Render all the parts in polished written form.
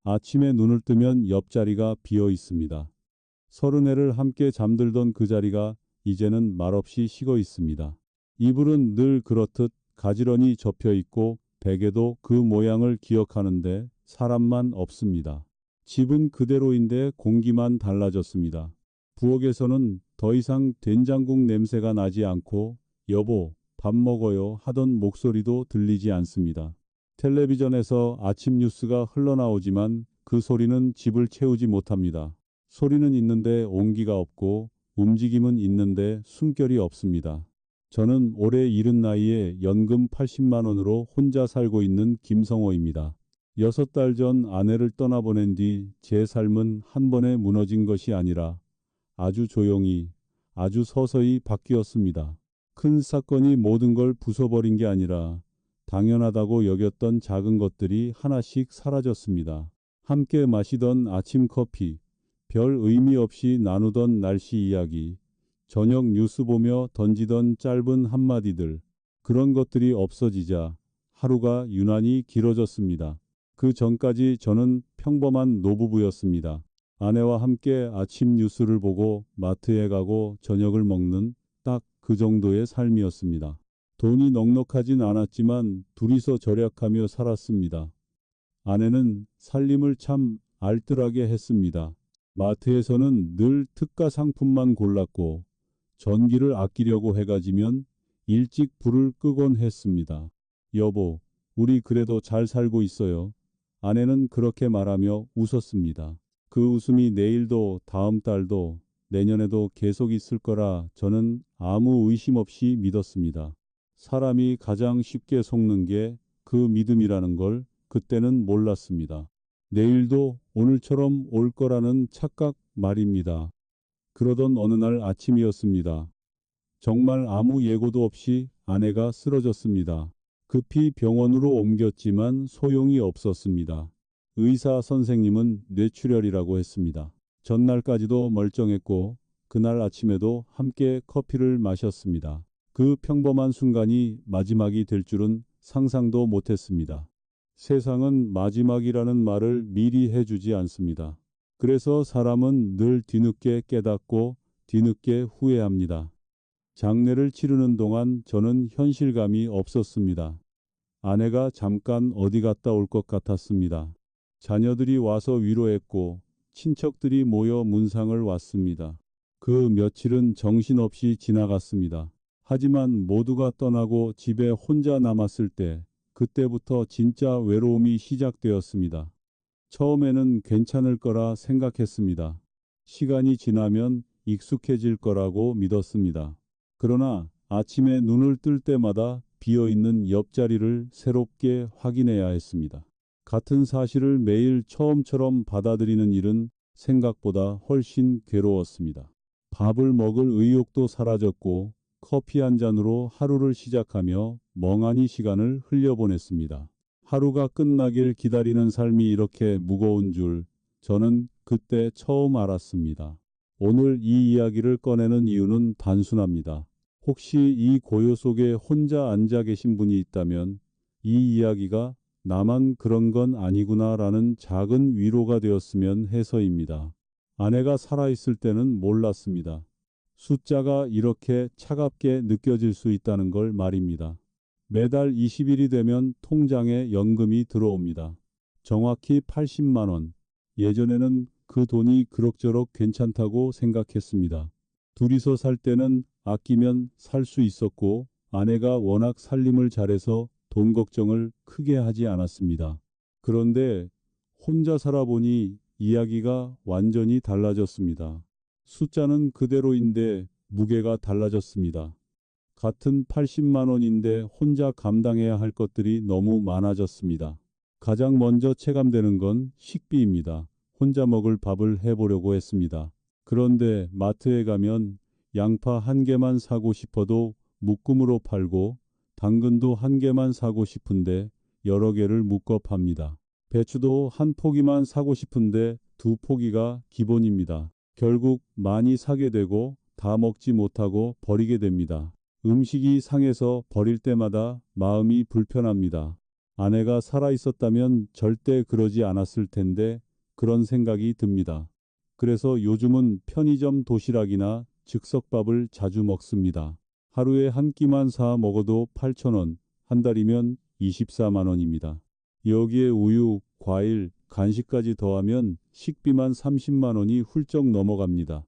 아침에 눈을 뜨면 옆자리가 비어 있습니다. 30회를 함께 잠들던 그 자리가 이제는 말없이 식어 있습니다. 이불은 늘 그렇듯 가지런히 접혀 있고 베개도 그 모양을 기억하는데 사람만 없습니다. 집은 그대로인데 공기만 달라졌습니다. 부엌에서는 더 이상 된장국 냄새가 나지 않고 여보, 밥 먹어요 하던 목소리도 들리지 않습니다. 텔레비전에서 아침 뉴스가 흘러나오지만 그 소리는 집을 채우지 못합니다. 소리는 있는데 온기가 없고 움직임은 있는데 숨결이 없습니다. 저는 올해 이른 나이에 연금 80만 원으로 혼자 살고 있는 김성호입니다. 6달 전 아내를 떠나보낸 뒤 제 삶은 한 번에 무너진 것이 아니라 아주 조용히, 아주 서서히 바뀌었습니다. 큰 사건이 모든 걸 부숴버린 게 아니라 당연하다고 여겼던 작은 것들이 하나씩 사라졌습니다. 함께 마시던 아침 커피, 별 의미 없이 나누던 날씨 이야기, 저녁 뉴스 보며 던지던 짧은 한마디들, 그런 것들이 없어지자 하루가 유난히 길어졌습니다. 그 전까지 저는 평범한 노부부였습니다. 아내와 함께 아침 뉴스를 보고 마트에 가고 저녁을 먹는 딱 그 정도의 삶이었습니다. 돈이 넉넉하진 않았지만 둘이서 절약하며 살았습니다. 아내는 살림을 참 알뜰하게 했습니다. 마트에서는 늘 특가 상품만 골랐고 전기를 아끼려고 해가 지면 일찍 불을 끄곤 했습니다. 여보, 우리 그래도 잘 살고 있어요. 아내는 그렇게 말하며 웃었습니다. 그 웃음이 내일도 다음 달도 내년에도 계속 있을 거라 저는 아무 의심 없이 믿었습니다. 사람이 가장 쉽게 속는 게 그 믿음이라는 걸 그때는 몰랐습니다. 내일도 오늘처럼 올 거라는 착각 말입니다. 그러던 어느 날 아침이었습니다. 정말 아무 예고도 없이 아내가 쓰러졌습니다. 급히 병원으로 옮겼지만 소용이 없었습니다. 의사 선생님은 뇌출혈이라고 했습니다. 전날까지도 멀쩡했고 그날 아침에도 함께 커피를 마셨습니다. 그 평범한 순간이 마지막이 될 줄은 상상도 못했습니다. 세상은 마지막이라는 말을 미리 해주지 않습니다. 그래서 사람은 늘 뒤늦게 깨닫고 뒤늦게 후회합니다. 장례를 치르는 동안 저는 현실감이 없었습니다. 아내가 잠깐 어디 갔다 올 것 같았습니다. 자녀들이 와서 위로했고 친척들이 모여 문상을 왔습니다. 그 며칠은 정신없이 지나갔습니다. 하지만 모두가 떠나고 집에 혼자 남았을 때 그때부터 진짜 외로움이 시작되었습니다. 처음에는 괜찮을 거라 생각했습니다. 시간이 지나면 익숙해질 거라고 믿었습니다. 그러나 아침에 눈을 뜰 때마다 비어있는 옆자리를 새롭게 확인해야 했습니다. 같은 사실을 매일 처음처럼 받아들이는 일은 생각보다 훨씬 괴로웠습니다. 밥을 먹을 의욕도 사라졌고 커피 한 잔으로 하루를 시작하며 멍하니 시간을 흘려보냈습니다. 하루가 끝나길 기다리는 삶이 이렇게 무거운 줄 저는 그때 처음 알았습니다. 오늘 이 이야기를 꺼내는 이유는 단순합니다. 혹시 이 고요 속에 혼자 앉아 계신 분이 있다면 이 이야기가 나만 그런 건 아니구나라는 작은 위로가 되었으면 해서입니다. 아내가 살아있을 때는 몰랐습니다. 숫자가 이렇게 차갑게 느껴질 수 있다는 걸 말입니다. 매달 20일이 되면 통장에 연금이 들어옵니다. 정확히 80만 원. 예전에는 그 돈이 그럭저럭 괜찮다고 생각했습니다. 둘이서 살 때는 아끼면 살 수 있었고 아내가 워낙 살림을 잘해서 돈 걱정을 크게 하지 않았습니다. 그런데 혼자 살아보니 이야기가 완전히 달라졌습니다. 숫자는 그대로인데 무게가 달라졌습니다. 같은 80만 원인데 혼자 감당해야 할 것들이 너무 많아졌습니다. 가장 먼저 체감되는 건 식비입니다. 혼자 먹을 밥을 해보려고 했습니다. 그런데 마트에 가면 양파 한 개만 사고 싶어도 묶음으로 팔고 당근도 한 개만 사고 싶은데 여러 개를 묶어 팝니다. 배추도 한 포기만 사고 싶은데 두 포기가 기본입니다. 결국 많이 사게 되고 다 먹지 못하고 버리게 됩니다. 음식이 상해서 버릴 때마다 마음이 불편합니다. 아내가 살아 있었다면 절대 그러지 않았을 텐데 그런 생각이 듭니다. 그래서 요즘은 편의점 도시락이나 즉석밥을 자주 먹습니다. 하루에 한 끼만 사 먹어도 8,000원, 한 달이면 24만 원입니다. 여기에 우유, 과일, 간식까지 더하면 식비만 30만 원이 훌쩍 넘어갑니다.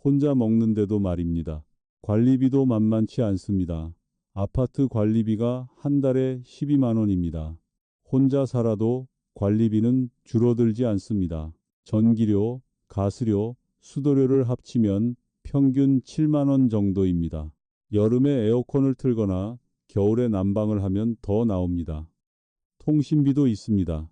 혼자 먹는데도 말입니다. 관리비도 만만치 않습니다. 아파트 관리비가 한 달에 12만 원입니다. 혼자 살아도 관리비는 줄어들지 않습니다. 전기료, 가스료, 수도료를 합치면 평균 7만 원 정도입니다. 여름에 에어컨을 틀거나 겨울에 난방을 하면 더 나옵니다. 통신비도 있습니다.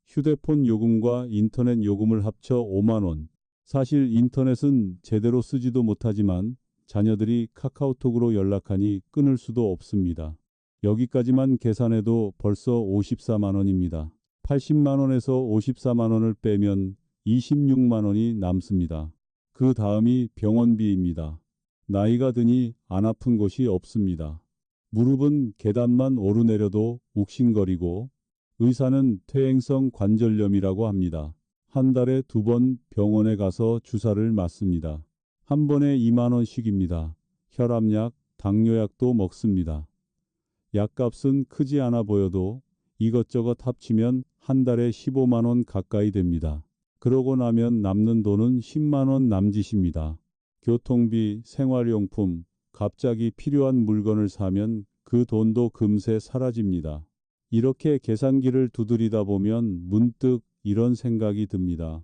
휴대폰 요금과 인터넷 요금을 합쳐 5만 원. 사실 인터넷은 제대로 쓰지도 못하지만 자녀들이 카카오톡으로 연락하니 끊을 수도 없습니다. 여기까지만 계산해도 벌써 54만 원입니다. 80만 원에서 54만 원을 빼면 26만 원이 남습니다. 그 다음이 병원비입니다. 나이가 드니 안 아픈 곳이 없습니다. 무릎은 계단만 오르내려도 욱신거리고 의사는 퇴행성 관절염이라고 합니다. 한 달에 2번 병원에 가서 주사를 맞습니다. 한 번에 2만 원씩입니다. 혈압약, 당뇨약도 먹습니다. 약값은 크지 않아 보여도 이것저것 합치면 한 달에 15만 원 가까이 됩니다. 그러고 나면 남는 돈은 10만 원 남짓입니다. 교통비, 생활용품, 갑자기 필요한 물건을 사면 그 돈도 금세 사라집니다. 이렇게 계산기를 두드리다 보면 문득 이런 생각이 듭니다.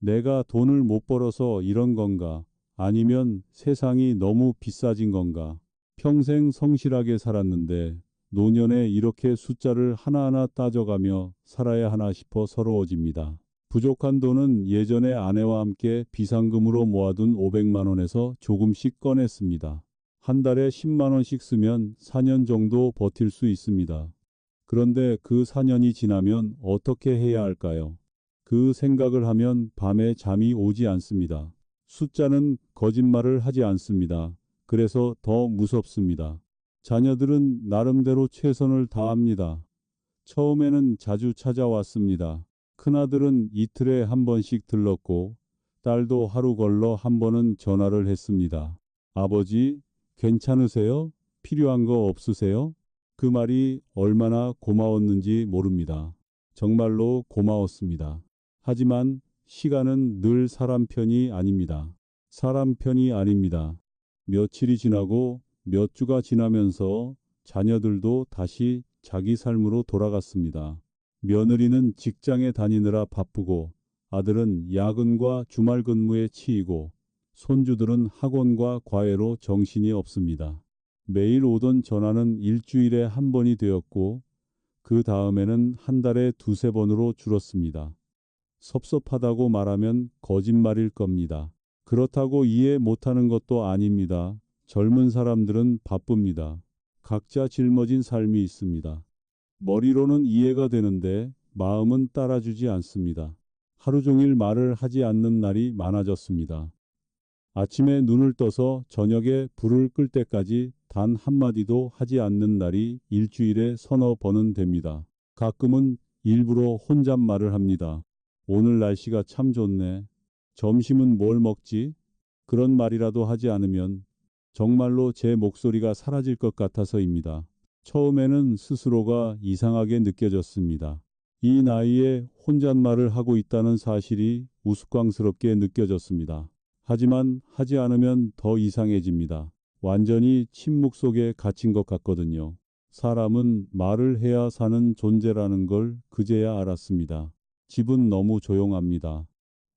내가 돈을 못 벌어서 이런 건가? 아니면 세상이 너무 비싸진 건가? 평생 성실하게 살았는데 노년에 이렇게 숫자를 하나하나 따져가며 살아야 하나 싶어 서러워집니다. 부족한 돈은 예전에 아내와 함께 비상금으로 모아둔 500만 원에서 조금씩 꺼냈습니다. 한 달에 10만 원씩 쓰면 4년 정도 버틸 수 있습니다. 그런데 그 4년이 지나면 어떻게 해야 할까요? 그 생각을 하면 밤에 잠이 오지 않습니다. 숫자는 거짓말을 하지 않습니다. 그래서 더 무섭습니다. 자녀들은 나름대로 최선을 다합니다. 처음에는 자주 찾아왔습니다. 큰아들은 이틀에 한 번씩 들렀고 딸도 하루 걸러 한 번은 전화를 했습니다. 아버지, 괜찮으세요? 필요한 거 없으세요? 그 말이 얼마나 고마웠는지 모릅니다. 정말로 고마웠습니다. 하지만 시간은 늘 사람 편이 아닙니다. 사람 편이 아닙니다. 며칠이 지나고 몇 주가 지나면서 자녀들도 다시 자기 삶으로 돌아갔습니다. 며느리는 직장에 다니느라 바쁘고 아들은 야근과 주말 근무에 치이고 손주들은 학원과 과외로 정신이 없습니다. 매일 오던 전화는 일주일에 한 번이 되었고 그 다음에는 한 달에 2~3번으로 줄었습니다. 섭섭하다고 말하면 거짓말일 겁니다. 그렇다고 이해 못하는 것도 아닙니다. 젊은 사람들은 바쁩니다. 각자 짊어진 삶이 있습니다. 머리로는 이해가 되는데 마음은 따라주지 않습니다. 하루 종일 말을 하지 않는 날이 많아졌습니다. 아침에 눈을 떠서 저녁에 불을 끌 때까지 단 한마디도 하지 않는 날이 일주일에 서너 번은 됩니다. 가끔은 일부러 혼잣말을 합니다. 오늘 날씨가 참 좋네. 점심은 뭘 먹지? 그런 말이라도 하지 않으면 정말로 제 목소리가 사라질 것 같아서입니다. 처음에는 스스로가 이상하게 느껴졌습니다. 이 나이에 혼잣말을 하고 있다는 사실이 우스꽝스럽게 느껴졌습니다. 하지만 하지 않으면 더 이상해집니다. 완전히 침묵 속에 갇힌 것 같거든요. 사람은 말을 해야 사는 존재라는 걸 그제야 알았습니다. 집은 너무 조용합니다.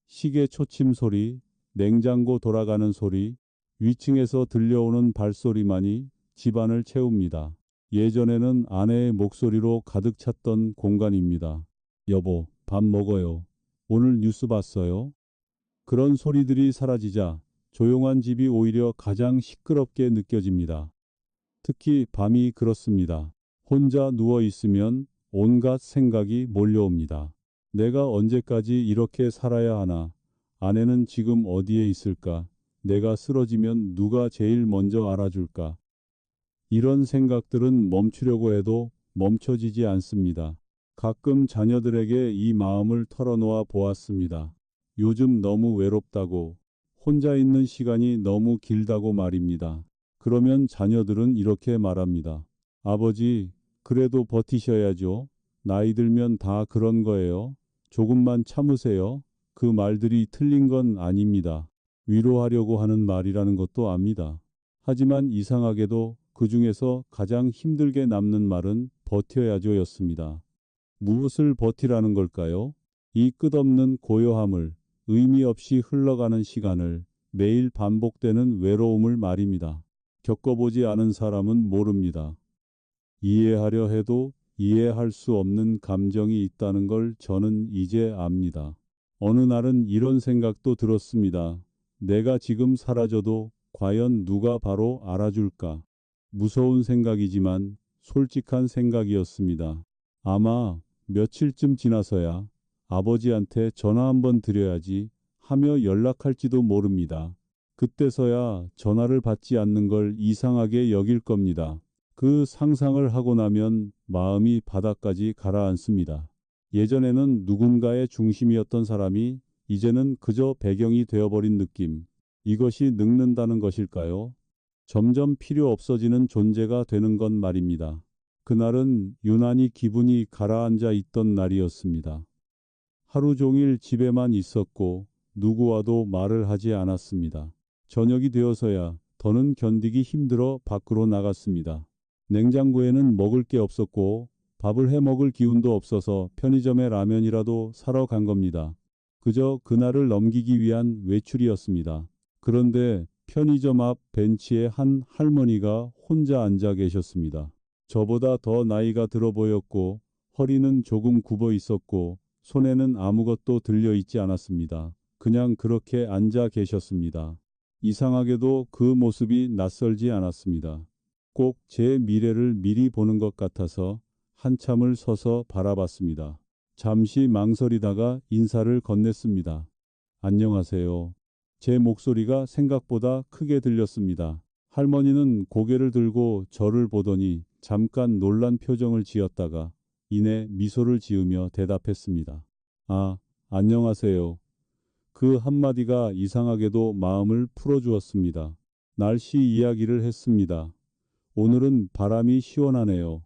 시계 초침 소리, 냉장고 돌아가는 소리, 위층에서 들려오는 발소리만이 집안을 채웁니다. 예전에는 아내의 목소리로 가득 찼던 공간입니다. 여보, 밥 먹어요. 오늘 뉴스 봤어요? 그런 소리들이 사라지자 조용한 집이 오히려 가장 시끄럽게 느껴집니다. 특히 밤이 그렇습니다. 혼자 누워 있으면 온갖 생각이 몰려옵니다. 내가 언제까지 이렇게 살아야 하나? 아내는 지금 어디에 있을까? 내가 쓰러지면 누가 제일 먼저 알아줄까? 이런 생각들은 멈추려고 해도 멈춰지지 않습니다. 가끔 자녀들에게 이 마음을 털어놓아 보았습니다. 요즘 너무 외롭다고, 혼자 있는 시간이 너무 길다고 말입니다. 그러면 자녀들은 이렇게 말합니다. 아버지, 그래도 버티셔야죠. 나이 들면 다 그런 거예요. 조금만 참으세요. 그 말들이 틀린 건 아닙니다. 위로하려고 하는 말이라는 것도 압니다. 하지만 이상하게도 그 중에서 가장 힘들게 남는 말은 버텨야죠였습니다. 무엇을 버티라는 걸까요? 이 끝없는 고요함을, 의미 없이 흘러가는 시간을, 매일 반복되는 외로움을 말입니다. 겪어보지 않은 사람은 모릅니다. 이해하려 해도 이해할 수 없는 감정이 있다는 걸 저는 이제 압니다. 어느 날은 이런 생각도 들었습니다. 내가 지금 사라져도 과연 누가 바로 알아줄까? 무서운 생각이지만 솔직한 생각이었습니다. 아마 며칠쯤 지나서야 아버지한테 전화 한번 드려야지 하며 연락할지도 모릅니다. 그때서야 전화를 받지 않는 걸 이상하게 여길 겁니다. 그 상상을 하고 나면 마음이 바닥까지 가라앉습니다. 예전에는 누군가의 중심이었던 사람이 이제는 그저 배경이 되어버린 느낌. 이것이 늙는다는 것일까요? 점점 필요 없어지는 존재가 되는 건 말입니다. 그날은 유난히 기분이 가라앉아 있던 날이었습니다. 하루 종일 집에만 있었고 누구와도 말을 하지 않았습니다. 저녁이 되어서야 더는 견디기 힘들어 밖으로 나갔습니다. 냉장고에는 먹을 게 없었고 밥을 해 먹을 기운도 없어서 편의점에 라면이라도 사러 간 겁니다. 그저 그날을 넘기기 위한 외출이었습니다. 그런데 편의점 앞 벤치에 한 할머니가 혼자 앉아 계셨습니다. 저보다 더 나이가 들어 보였고 허리는 조금 굽어 있었고 손에는 아무것도 들려 있지 않았습니다. 그냥 그렇게 앉아 계셨습니다. 이상하게도 그 모습이 낯설지 않았습니다. 꼭 제 미래를 미리 보는 것 같아서 한참을 서서 바라봤습니다. 잠시 망설이다가 인사를 건넸습니다. 안녕하세요. 제 목소리가 생각보다 크게 들렸습니다. 할머니는 고개를 들고 저를 보더니 잠깐 놀란 표정을 지었다가 이내 미소를 지으며 대답했습니다. 아, 안녕하세요. 그 한마디가 이상하게도 마음을 풀어주었습니다. 날씨 이야기를 했습니다. 오늘은 바람이 시원하네요.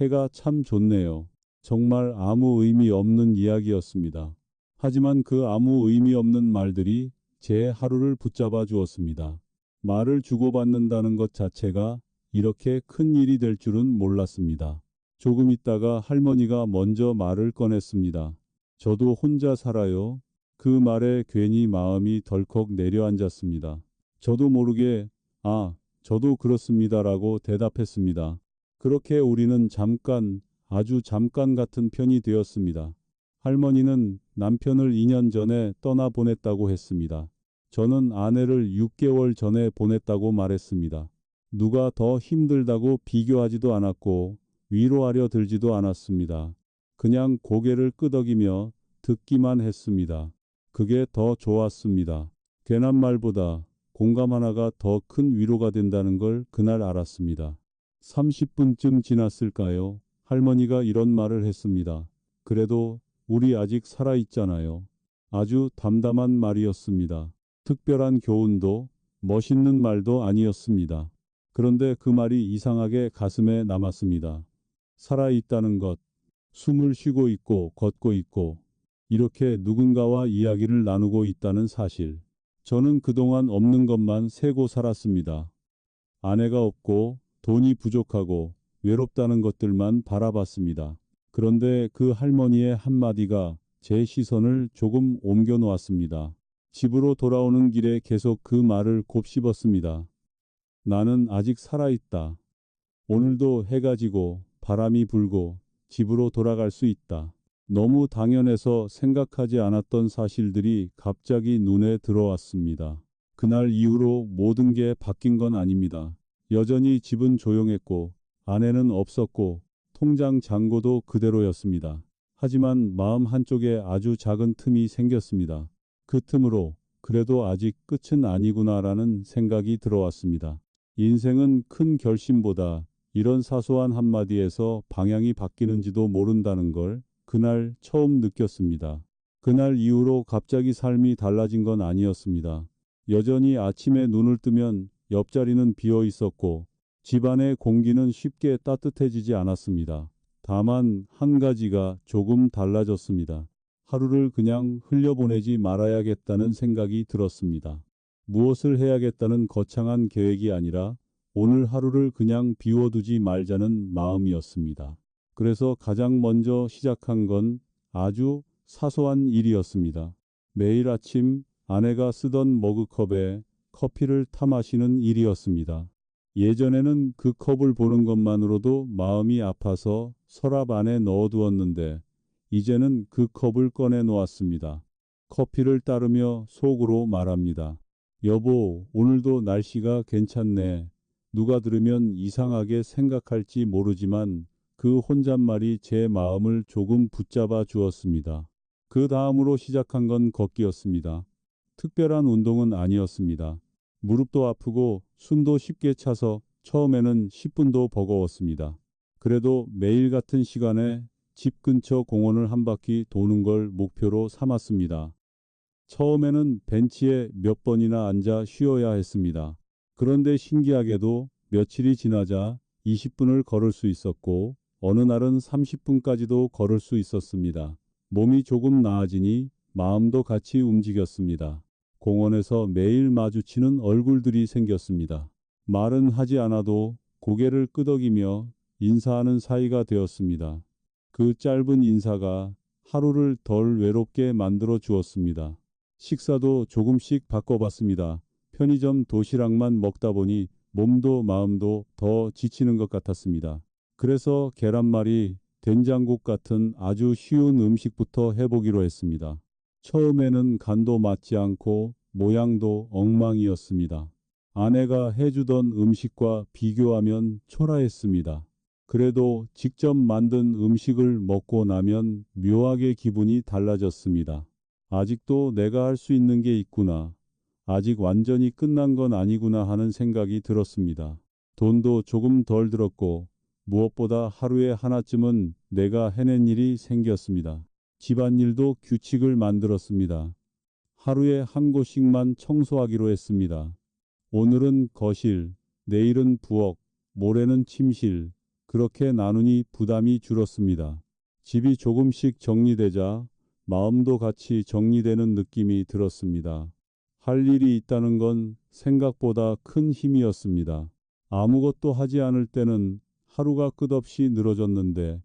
해가 참 좋네요. 정말 아무 의미 없는 이야기였습니다. 하지만 그 아무 의미 없는 말들이 제 하루를 붙잡아 주었습니다. 말을 주고받는다는 것 자체가 이렇게 큰 일이 될 줄은 몰랐습니다. 조금 있다가 할머니가 먼저 말을 꺼냈습니다. 저도 혼자 살아요. 그 말에 괜히 마음이 덜컥 내려앉았습니다. 저도 모르게 저도 그렇습니다라고 대답했습니다. 그렇게 우리는 잠깐, 아주 잠깐 같은 편이 되었습니다. 할머니는 남편을 2년 전에 떠나보냈다고 했습니다. 저는 아내를 6개월 전에 보냈다고 말했습니다. 누가 더 힘들다고 비교하지도 않았고 위로하려 들지도 않았습니다. 그냥 고개를 끄덕이며 듣기만 했습니다. 그게 더 좋았습니다. 괜한 말보다 공감 하나가 더 큰 위로가 된다는 걸 그날 알았습니다. 30분쯤 지났을까요? 할머니가 이런 말을 했습니다. 그래도 우리 아직 살아있잖아요. 아주 담담한 말이었습니다. 특별한 교훈도 멋있는 말도 아니었습니다. 그런데 그 말이 이상하게 가슴에 남았습니다. 살아있다는 것, 숨을 쉬고 있고 걷고 있고 이렇게 누군가와 이야기를 나누고 있다는 사실. 저는 그동안 없는 것만 세고 살았습니다. 아내가 없고 돈이 부족하고 외롭다는 것들만 바라봤습니다. 그런데 그 할머니의 한마디가 제 시선을 조금 옮겨 놓았습니다. 집으로 돌아오는 길에 계속 그 말을 곱씹었습니다. 나는 아직 살아있다. 오늘도 해가 지고 바람이 불고 집으로 돌아갈 수 있다. 너무 당연해서 생각하지 않았던 사실들이 갑자기 눈에 들어왔습니다. 그날 이후로 모든 게 바뀐 건 아닙니다. 여전히 집은 조용했고 아내는 없었고 통장 잔고도 그대로였습니다. 하지만 마음 한쪽에 아주 작은 틈이 생겼습니다. 그 틈으로 그래도 아직 끝은 아니구나라는 생각이 들어왔습니다. 인생은 큰 결심보다 이런 사소한 한마디에서 방향이 바뀌는지도 모른다는 걸 그날 처음 느꼈습니다. 그날 이후로 갑자기 삶이 달라진 건 아니었습니다. 여전히 아침에 눈을 뜨면 옆자리는 비어 있었고 집안의 공기는 쉽게 따뜻해지지 않았습니다. 다만 한 가지가 조금 달라졌습니다. 하루를 그냥 흘려보내지 말아야겠다는 생각이 들었습니다. 무엇을 해야겠다는 거창한 계획이 아니라 오늘 하루를 그냥 비워두지 말자는 마음이었습니다. 그래서 가장 먼저 시작한 건 아주 사소한 일이었습니다. 매일 아침 아내가 쓰던 머그컵에 커피를 타 마시는 일이었습니다. 예전에는 그 컵을 보는 것만으로도 마음이 아파서 서랍 안에 넣어두었는데 이제는 그 컵을 꺼내 놓았습니다. 커피를 따르며 속으로 말합니다. 여보, 오늘도 날씨가 괜찮네. 누가 들으면 이상하게 생각할지 모르지만 그 혼잣말이 제 마음을 조금 붙잡아 주었습니다. 그 다음으로 시작한 건 걷기였습니다. 특별한 운동은 아니었습니다. 무릎도 아프고 숨도 쉽게 차서 처음에는 10분도 버거웠습니다. 그래도 매일 같은 시간에 집 근처 공원을 한 바퀴 도는 걸 목표로 삼았습니다. 처음에는 벤치에 몇 번이나 앉아 쉬어야 했습니다. 그런데 신기하게도 며칠이 지나자 20분을 걸을 수 있었고 어느 날은 30분까지도 걸을 수 있었습니다. 몸이 조금 나아지니 마음도 같이 움직였습니다. 공원에서 매일 마주치는 얼굴들이 생겼습니다. 말은 하지 않아도 고개를 끄덕이며 인사하는 사이가 되었습니다. 그 짧은 인사가 하루를 덜 외롭게 만들어 주었습니다. 식사도 조금씩 바꿔봤습니다. 편의점 도시락만 먹다 보니 몸도 마음도 더 지치는 것 같았습니다. 그래서 계란말이, 된장국 같은 아주 쉬운 음식부터 해보기로 했습니다. 처음에는 간도 맞지 않고 모양도 엉망이었습니다. 아내가 해주던 음식과 비교하면 초라했습니다. 그래도 직접 만든 음식을 먹고 나면 묘하게 기분이 달라졌습니다. 아직도 내가 할 수 있는 게 있구나. 아직 완전히 끝난 건 아니구나 하는 생각이 들었습니다. 돈도 조금 덜 들었고 무엇보다 하루에 하나쯤은 내가 해낸 일이 생겼습니다. 집안일도 규칙을 만들었습니다. 하루에 한 곳씩만 청소하기로 했습니다. 오늘은 거실, 내일은 부엌, 모레는 침실. 그렇게 나누니 부담이 줄었습니다. 집이 조금씩 정리되자 마음도 같이 정리되는 느낌이 들었습니다. 할 일이 있다는 건 생각보다 큰 힘이었습니다. 아무것도 하지 않을 때는 하루가 끝없이 늘어졌는데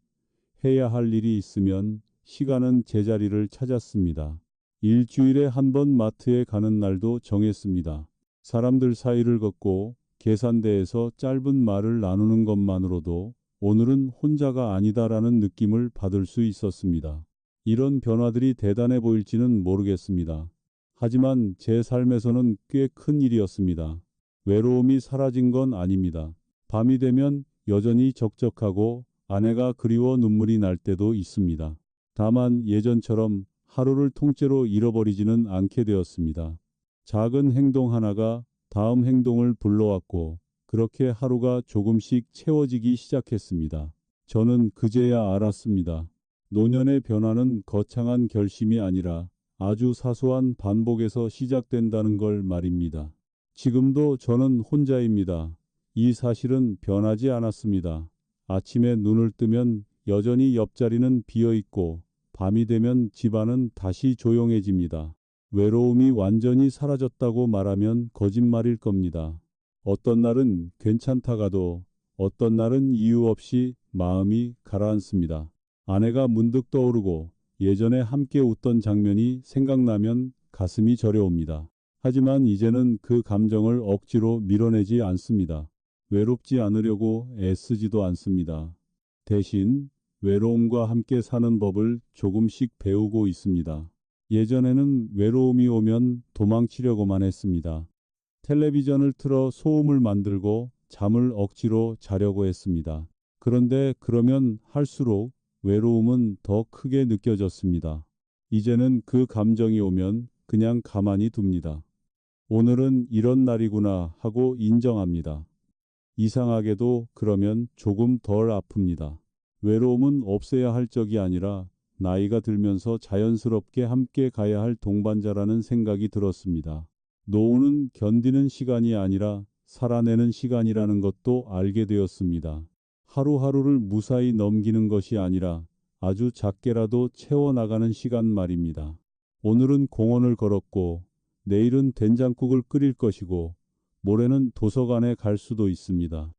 해야 할 일이 있으면 시간은 제자리를 찾았습니다. 일주일에 한 번 마트에 가는 날도 정했습니다. 사람들 사이를 걷고 계산대에서 짧은 말을 나누는 것만으로도 오늘은 혼자가 아니다라는 느낌을 받을 수 있었습니다. 이런 변화들이 대단해 보일지는 모르겠습니다. 하지만 제 삶에서는 꽤 큰 일이었습니다. 외로움이 사라진 건 아닙니다. 밤이 되면 여전히 적적하고 아내가 그리워 눈물이 날 때도 있습니다. 다만 예전처럼 하루를 통째로 잃어버리지는 않게 되었습니다. 작은 행동 하나가 다음 행동을 불러왔고 그렇게 하루가 조금씩 채워지기 시작했습니다. 저는 그제야 알았습니다. 노년의 변화는 거창한 결심이 아니라 아주 사소한 반복에서 시작된다는 걸 말입니다. 지금도 저는 혼자입니다. 이 사실은 변하지 않았습니다. 아침에 눈을 뜨면 여전히 옆자리는 비어 있고 밤이 되면 집안은 다시 조용해집니다. 외로움이 완전히 사라졌다고 말하면 거짓말일 겁니다. 어떤 날은 괜찮다가도 어떤 날은 이유 없이 마음이 가라앉습니다. 아내가 문득 떠오르고 예전에 함께 웃던 장면이 생각나면 가슴이 저려옵니다. 하지만 이제는 그 감정을 억지로 밀어내지 않습니다. 외롭지 않으려고 애쓰지도 않습니다. 대신 외로움과 함께 사는 법을 조금씩 배우고 있습니다. 예전에는 외로움이 오면 도망치려고만 했습니다. 텔레비전을 틀어 소음을 만들고 잠을 억지로 자려고 했습니다. 그런데 그러면 할수록 외로움은 더 크게 느껴졌습니다. 이제는 그 감정이 오면 그냥 가만히 둡니다. 오늘은 이런 날이구나 하고 인정합니다. 이상하게도 그러면 조금 덜 아픕니다. 외로움은 없애야 할 적이 아니라 나이가 들면서 자연스럽게 함께 가야 할 동반자라는 생각이 들었습니다. 노후는 견디는 시간이 아니라 살아내는 시간이라는 것도 알게 되었습니다. 하루하루를 무사히 넘기는 것이 아니라 아주 작게라도 채워나가는 시간 말입니다. 오늘은 공원을 걸었고, 내일은 된장국을 끓일 것이고, 모레는 도서관에 갈 수도 있습니다.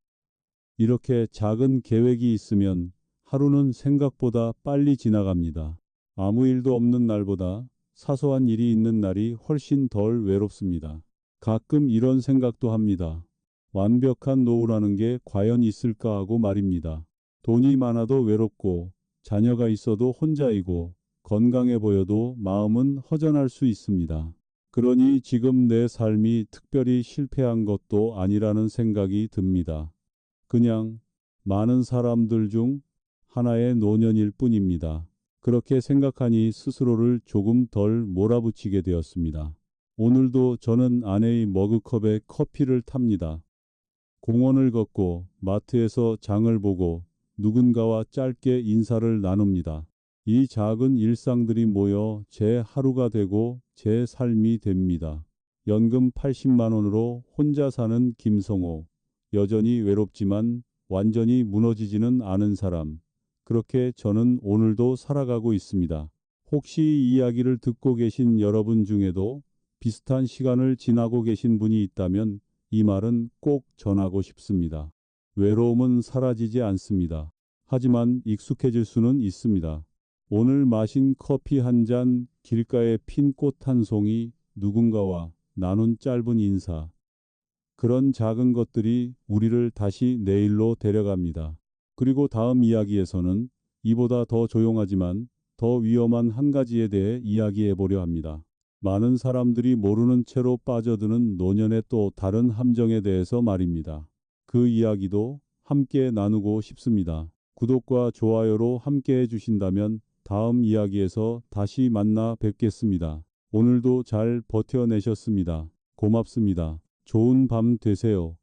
이렇게 작은 계획이 있으면 하루는 생각보다 빨리 지나갑니다. 아무 일도 없는 날보다 사소한 일이 있는 날이 훨씬 덜 외롭습니다. 가끔 이런 생각도 합니다. 완벽한 노후라는 게 과연 있을까 하고 말입니다. 돈이 많아도 외롭고, 자녀가 있어도 혼자이고, 건강해 보여도 마음은 허전할 수 있습니다. 그러니 지금 내 삶이 특별히 실패한 것도 아니라는 생각이 듭니다. 그냥 많은 사람들 중 하나의 노년일 뿐입니다. 그렇게 생각하니 스스로를 조금 덜 몰아붙이게 되었습니다. 오늘도 저는 아내의 머그컵에 커피를 탑니다. 공원을 걷고 마트에서 장을 보고 누군가와 짧게 인사를 나눕니다. 이 작은 일상들이 모여 제 하루가 되고 제 삶이 됩니다. 연금 80만 원으로 혼자 사는 김성호. 여전히 외롭지만 완전히 무너지지는 않은 사람. 그렇게 저는 오늘도 살아가고 있습니다. 혹시 이 이야기를 듣고 계신 여러분 중에도 비슷한 시간을 지나고 계신 분이 있다면 이 말은 꼭 전하고 싶습니다. 외로움은 사라지지 않습니다. 하지만 익숙해질 수는 있습니다. 오늘 마신 커피 한 잔, 길가에 핀 꽃 한 송이, 누군가와 나눈 짧은 인사. 그런 작은 것들이 우리를 다시 내일로 데려갑니다. 그리고 다음 이야기에서는 이보다 더 조용하지만 더 위험한 한 가지에 대해 이야기해 보려 합니다. 많은 사람들이 모르는 채로 빠져드는 노년의 또 다른 함정에 대해서 말입니다. 그 이야기도 함께 나누고 싶습니다. 구독과 좋아요로 함께 해주신다면 다음 이야기에서 다시 만나 뵙겠습니다. 오늘도 잘 버텨내셨습니다. 고맙습니다. 좋은 밤 되세요.